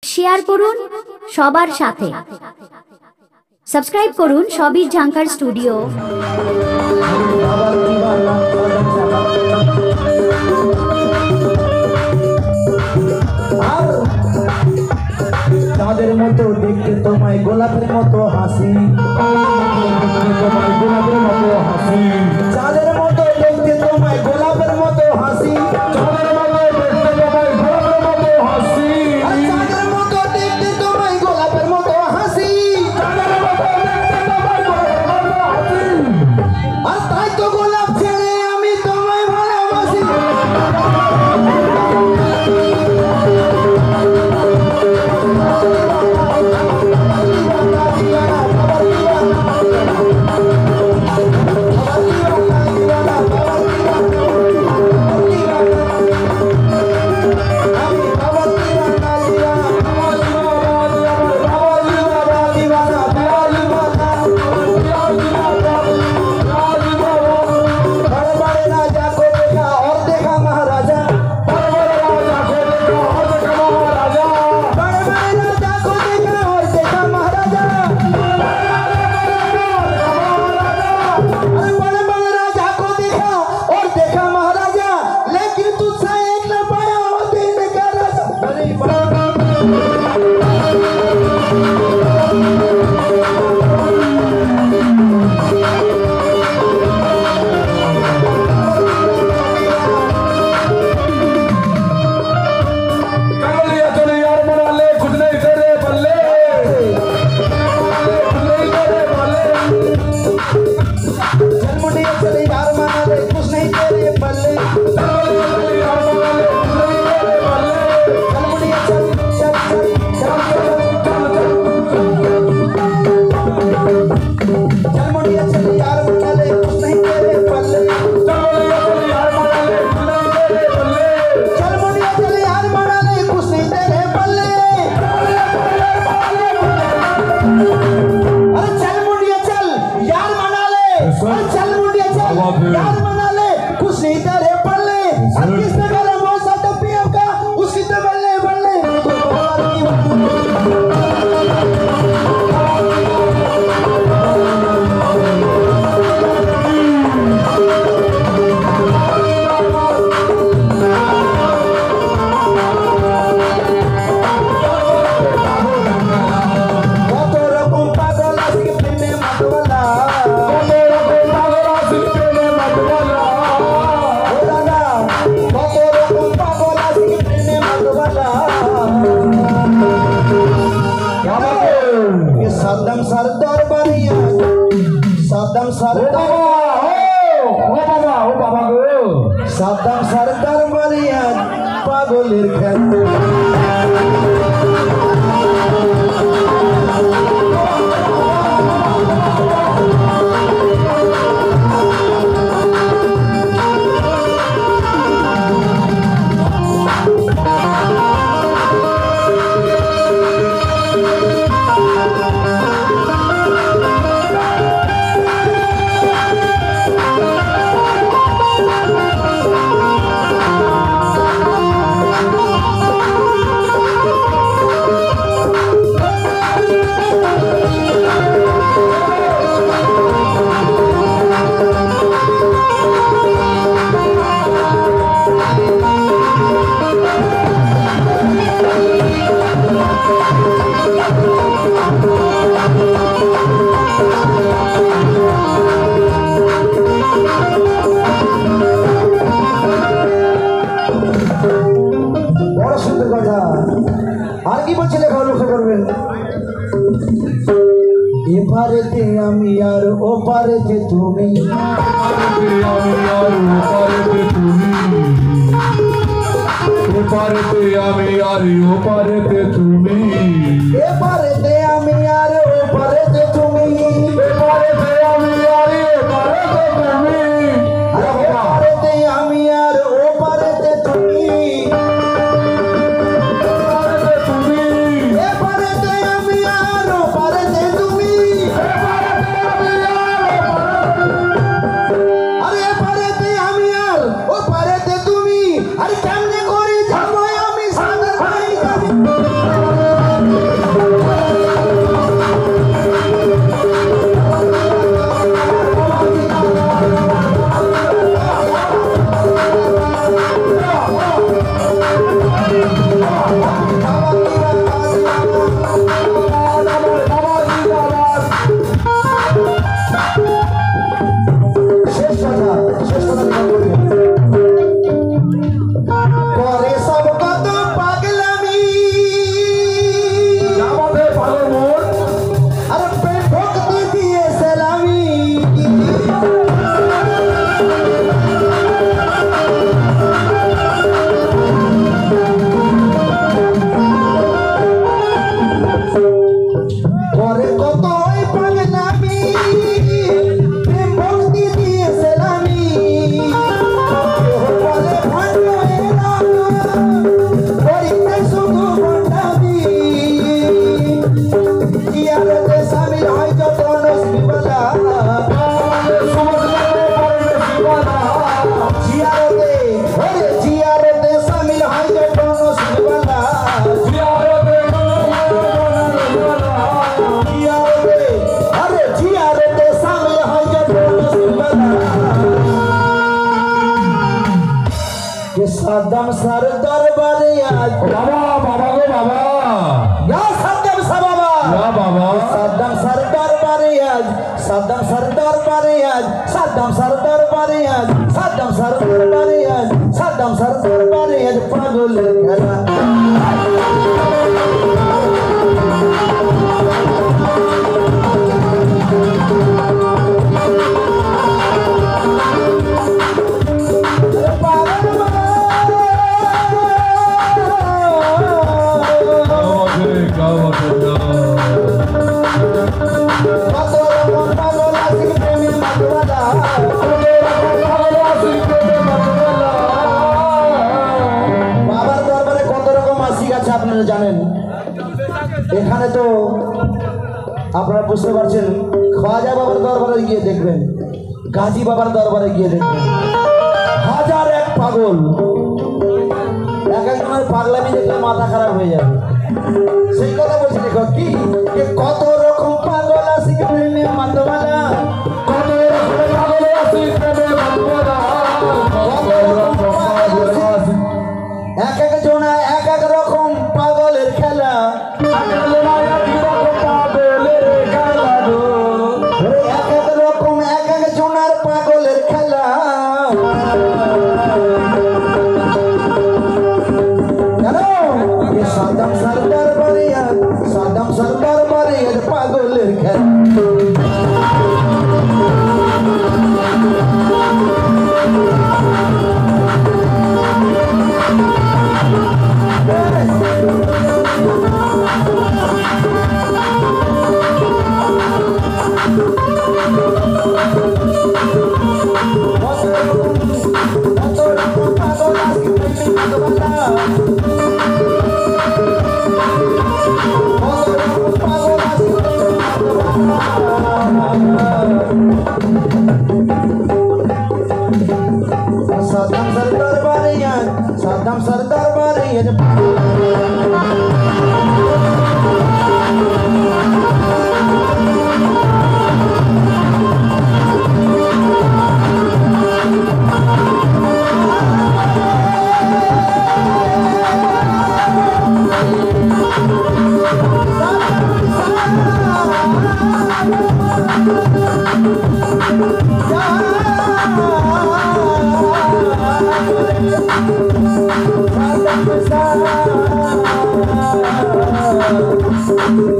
Share করুন সবার সাথে, সাবস্ক্রাইব করুন সবির ঝাঙ্কার স্টুডিও। চাঁদের মতো দেখতে তোমায়, গোলাপের মতো হাসি, তোমায় গোলাপের মতো হাসি, চাঁদের মতো দেখতে তোমায়, গোলাপের মতো হাসি, চাঁদের মতো দেখতে তোমায়, গোলাপের মতো হাসি, চাঁদের মতো দেখতে তোমায়, গোলাপের মতো হাসি, চাঁদের মতো দেখতে তোমায়, গোলাপের মতো হাসি। আর তাই তো গোলাপ ছেড়ে আমি তোমায় ভালোবাসি। সাদ্দাম সরদার মারিয়া পাগলের খেলা। আর কি বলছে লেখা লক্ষ্য করবেন। এপারেতে আমি আর ওপারেতে তুমি, এপারেতে আমি আর ওপারেতে তুমি, এপারেতে আমি আর ওপারেতে তুমি, এপারেতে আমি আর ওপারেতে তুমি, এপারেতে আমি আর ওপারেতে তুমি, এপারেতে আমি আর ওপারেতে তুমি, আরে এপারেতে আমি আর ওপারেতে তুমি। আরে কেমনে করে যাবো আমি সাগর ভাই যাবি। সাদ্দাম সার দরবারে আজ বাবা বাবা গো বাবা ইয়া সাদ্দাম সা বাবা ইয়া বাবা সাদ্দাম সার দরবারে আজ সাদ্দাম সার দরবারে আজ সাদ্দাম সার দরবারে আজ সাদ্দাম সার দরবারে আজ সাদ্দাম সার দরবারে আজ পাগলের খেলা আপনারা জানেন এখানে তো আপনারা বুঝতে পারছেন খাজা বাবার দরবারে গিয়ে দেখবেন গাজী বাবার দরবারে গিয়ে দেখবেন হাজার এক পাগল এক একজনের পাগলামি দেখলে মাথা খারাপ হয়ে যাবে সেই কথা বলছি দেখো কি কত রকম পাগল আছে প্রেমে মাতওয়ালা কত রকম পাগল আছে প্রেমে মাতওয়ালা কত রকম পাগল আছে এক এক জনা এক এক রকম পাগলের খেলা এক এক রকম এক এক জনার পাগলের খেলা সাদ্দাম সার দরবারে সাদ্দাম সার দরবারে পাগলের খেলা Saddam Sardar Bariyan, Saddam Sardar Bariyan.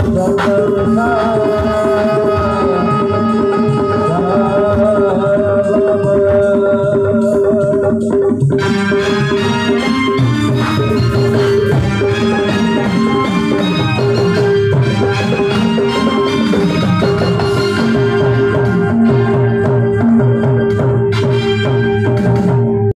Saddam